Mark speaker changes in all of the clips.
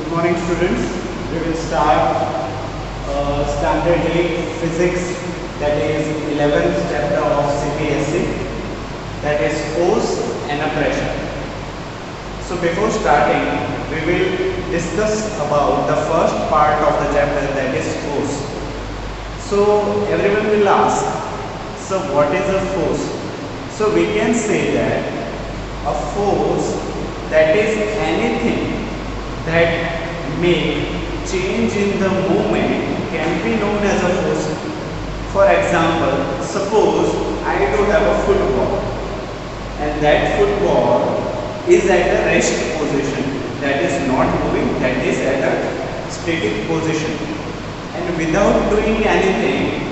Speaker 1: Good morning, students. We will start Standard 8 Physics, that is 11th chapter of CPSC, that is force and a pressure. So before starting, we will discuss about the first part of the chapter, that is force. So everyone will ask, so what is a force? So we can say that a force, that is anything that make change in the movement, can be known as a force. For example, suppose I do have a football and that football is at a rest position, that is not moving, that is at a static position, and without doing anything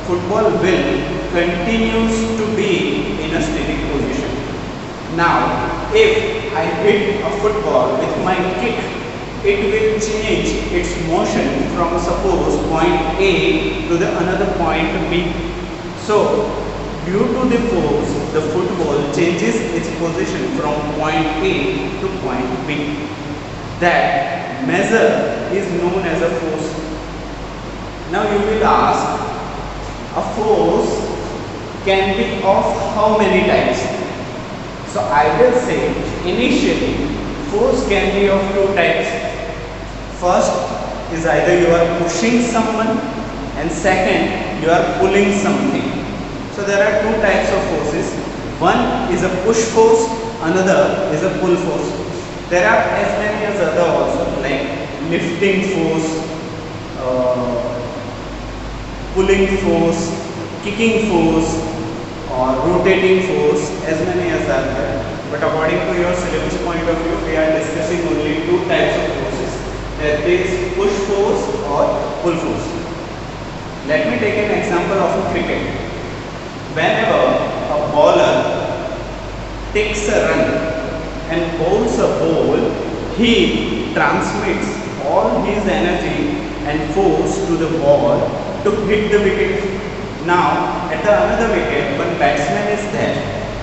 Speaker 1: football will continues to be in a static position. Now if I hit a football with my kick, it will change its motion from suppose point A to the another point B. So due to the force, the football changes its position from point A to point B. That measure is known as a force. Now you will ask, a force can be of how many types? So I will say initially force can be of two types. First is either you are pushing someone, and second you are pulling something. So there are two types of forces. One is a push force, another is a pull force. There are as many as other also, like lifting force, pulling force, kicking force, or rotating force, as many as are there. But according to your syllabus point of view, we are discussing only two types of forces, that is push force or pull force. Let me take an example of a cricket. Whenever a bowler takes a run and bowls a ball, he transmits all his energy and force to the ball to hit the wicket. Now at the another wicket, one batsman is there.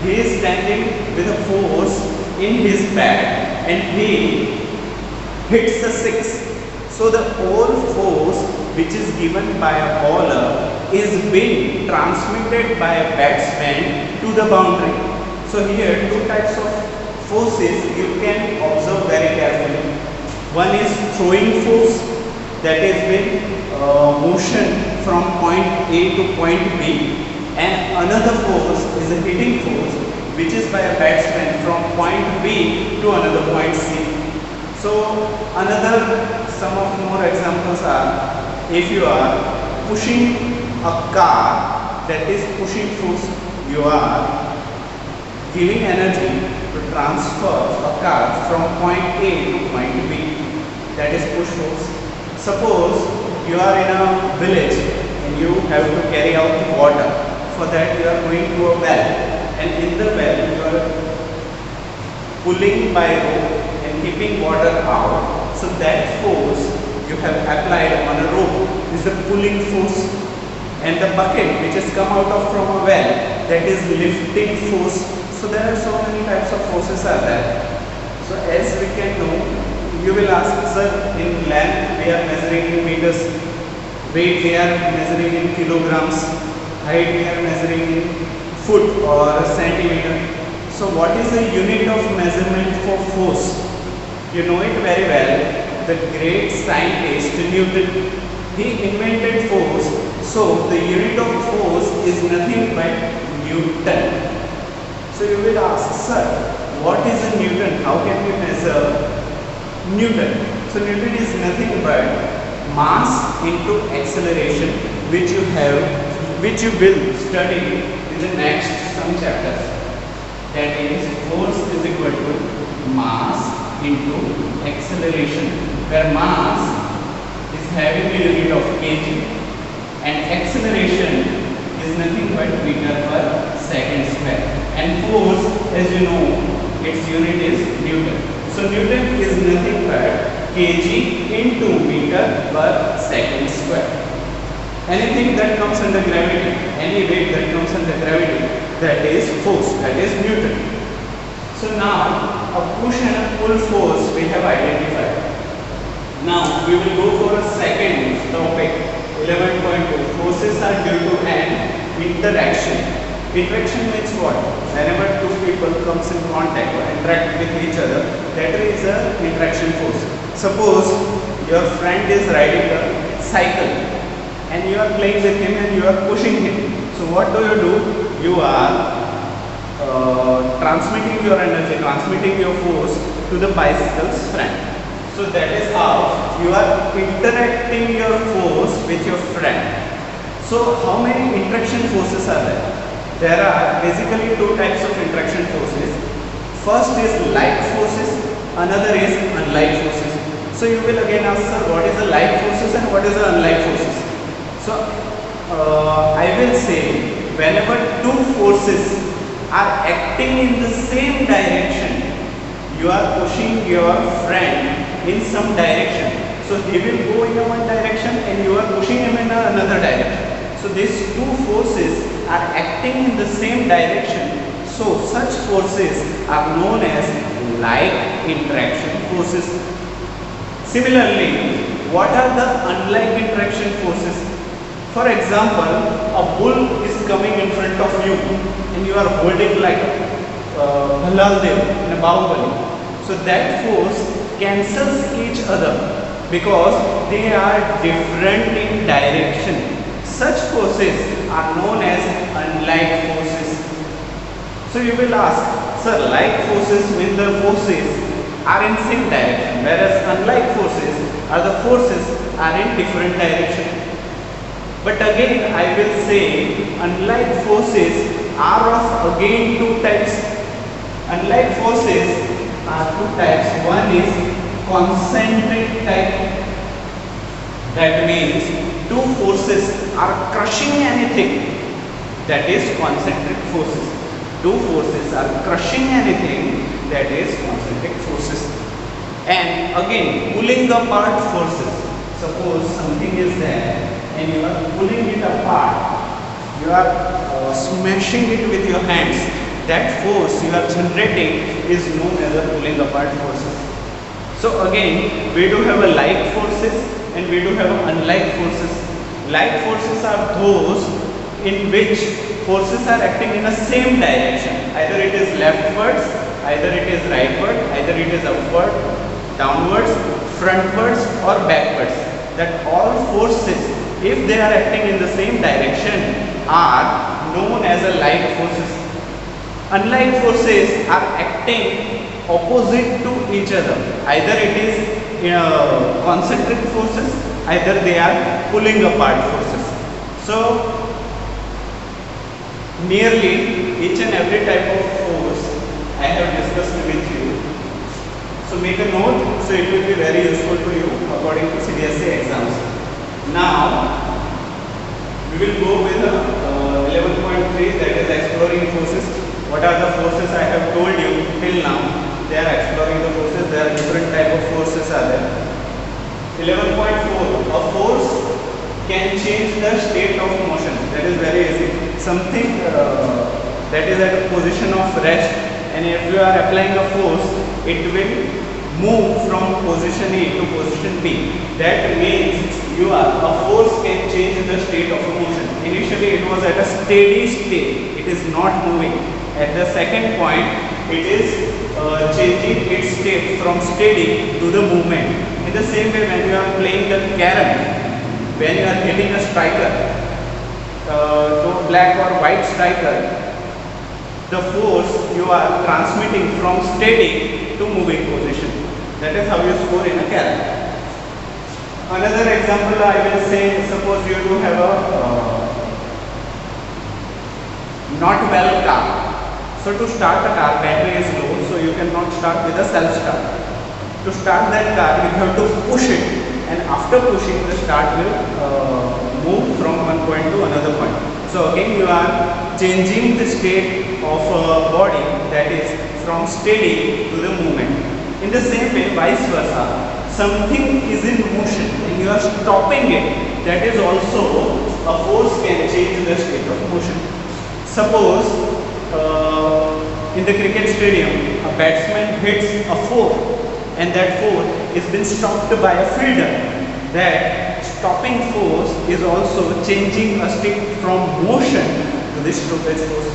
Speaker 1: He is standing with a force in his bat and he hits a six. So the whole force which is given by a bowler is being transmitted by a batsman to the boundary. So here two types of forces you can observe very carefully. One is throwing force, that is being motion from point A to point B, and another force is a hitting force, which is by a batsman from point B to another point C. So some of more examples are, if you are pushing a car, that is pushing force. You are giving energy to transfer a car from point A to point B, that is push force. Suppose you are in a village and you have to carry out water. For that you are going to a well, and in the well you are pulling by rope and keeping water out. So that force you have applied on a rope is the pulling force, and the bucket which has come out of from a well, that is lifting force. So there are so many types of forces are there. So as we can know, you will ask, sir, in length we are measuring in meters, weight we are measuring in kilograms, height we are measuring in foot or centimeter. So what is the unit of measurement for force? You know it very well. The great scientist Newton, he invented force. So the unit of force is nothing but Newton. So you will ask, sir, what is a Newton? How can we measure Newton? So Newton is nothing but mass into acceleration, which you will study in the next some chapters. That is, force is equal to mass into acceleration, where mass is having the unit of kg and acceleration is nothing but meter per second square, and force, as you know, its unit is Newton. So Newton is nothing but kg into meter per second square. Anything that comes under gravity, any weight that comes under gravity, that is force, that is Newton. So now a push and a pull force we have identified. Now we will go for a second topic, 11.2. Forces are due to an interaction. Interaction means what? Whenever two people comes in contact or interact with each other, that is a interaction force. Suppose your friend is riding a cycle and you are playing with him and you are pushing him. So what do? You are transmitting your energy, transmitting your force to the bicycle's friend. So that is how you are interacting your force with your friend. So how many interaction forces are there? There are basically two types of interaction forces. First is like forces, another is unlike forces. So you will again ask, sir, what is the like forces and what is the unlike forces? So I will say, whenever two forces are acting in the same direction, you are pushing your friend in some direction. So he will go in one direction and you are pushing him in another direction. So these two forces are acting in the same direction. So such forces are known as like interaction forces. Similarly, what are the unlike interaction forces? For example, a bull is coming in front of you and you are holding like Bhallaldev in a Bahubali. So that force cancels each other because they are different in direction. Such forces are known as unlike forces. So you will ask, sir, like forces mean the forces are in same direction, whereas unlike forces are the forces are in different direction. But again I will say unlike forces are of again two types. Unlike forces are two types. One is concentric type. That means two forces are crushing anything. That is concentric forces. Two forces are crushing anything. That is concentric forces. And again pulling apart forces. Suppose something is there and you are pulling it apart, you are smashing it with your hands. That force you are generating is known as a pulling apart forces. So again, we do have a like forces and we do have unlike forces. Like forces are those in which forces are acting in the same direction. Either it is leftwards, either it is rightward, either it is upward, downwards, frontwards or backwards. That all forces, if they are acting in the same direction, are known as a like forces. Unlike forces are acting opposite to each other. Either it is concentric forces, either they are pulling apart forces. So nearly each and every type of force I have discussed with you. So make a note, so it will be very useful to you according to CBSE exams. Now we will go with 11.3, that is exploring forces. What are the forces I have told you till now? They are exploring the forces. There are different type of forces are there. 11.4, a force can change the state of motion. That is very easy. Something that is at a position of rest, and if you are applying a force, it will move from position A to position B. That means a force can change the state of motion. Initially it was at a steady state, it is not moving. At the second point, it is changing its state from steady to the movement. In the same way, when you are playing the carom, when you are hitting a striker, to black or white striker, the force you are transmitting from steady to moving position. That is how you score in a carom. Another example I will say, suppose you do have a not well car. So to start a car, battery is low, so you cannot start with a self start. To start that car, you have to push it, and after pushing, the start will move from one point to another point. So again you are changing the state of a body, that is from steady to the movement. In the same way, vice versa, something is in motion and you are stopping it, that is also a force can change the state of motion. Suppose in the cricket stadium, a batsman hits a 4 and that 4 is been stopped by a fielder. That stopping force is also changing a stick from motion to this stoppage force.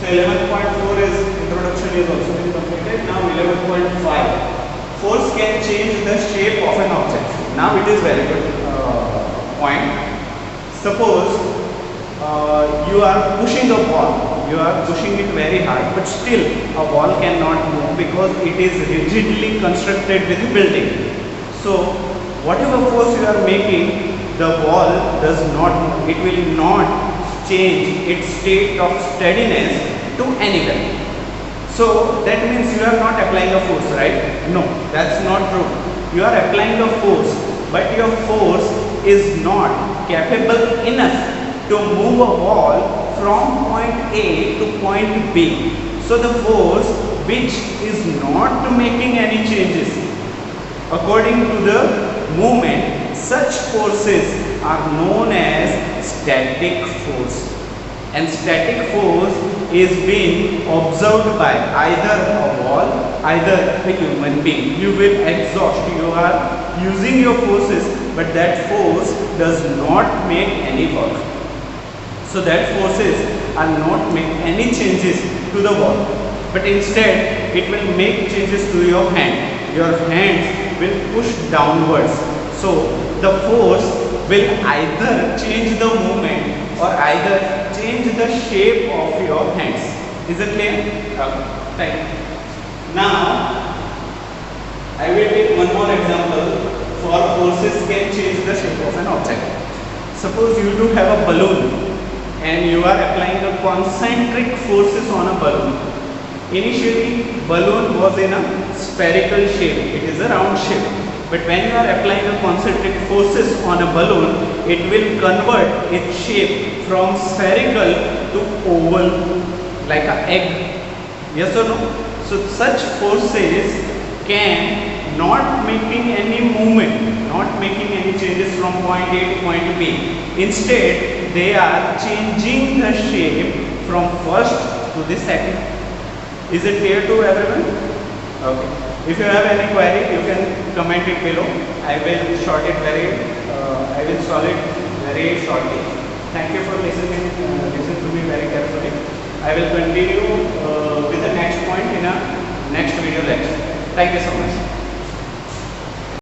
Speaker 1: So 11.4 is introduction is also been completed. Now 11.5. Force can change the shape of an object. Now it is very good point. Suppose you are pushing a ball, you are pushing it very hard, but still a ball cannot move because it is rigidly constructed with a building. So whatever force you are making, the ball does not move. It will not change its state of steadiness to anywhere. So that means you are not applying a force, right? No, that's not true. You are applying a force, but your force is not capable enough to move a ball from point A to point B. So the force which is not making any changes according to the movement, such forces are known as static force. And static force is being observed by either a wall, either a human being. You will exhaust, you are using your forces, but that force does not make any work. So that forces are not make any changes to the wall, but instead it will make changes to your hand. Your hands will push downwards. So the force will either change the movement or either change the shape of your hands. Is it clear? Okay. Thank you. Now I will take one more example for forces can change the shape of an object. Suppose you do have a balloon and you are applying the concentric forces on a balloon. Initially balloon was in a spherical shape, it is a round shape. But when you are applying the concentric forces on a balloon, it will convert its shape from spherical to oval, like an egg. Yes or no? So such forces can not making any movement, not making any changes from point A to point B. Instead, they are changing the shape from first to the second. Is it clear to everyone? Okay. If you have any query, you can comment it below. I will solve it very shortly. Thank you for listening. Listen to me very carefully. I will continue with the next point in a next video lecture. Thank you so much.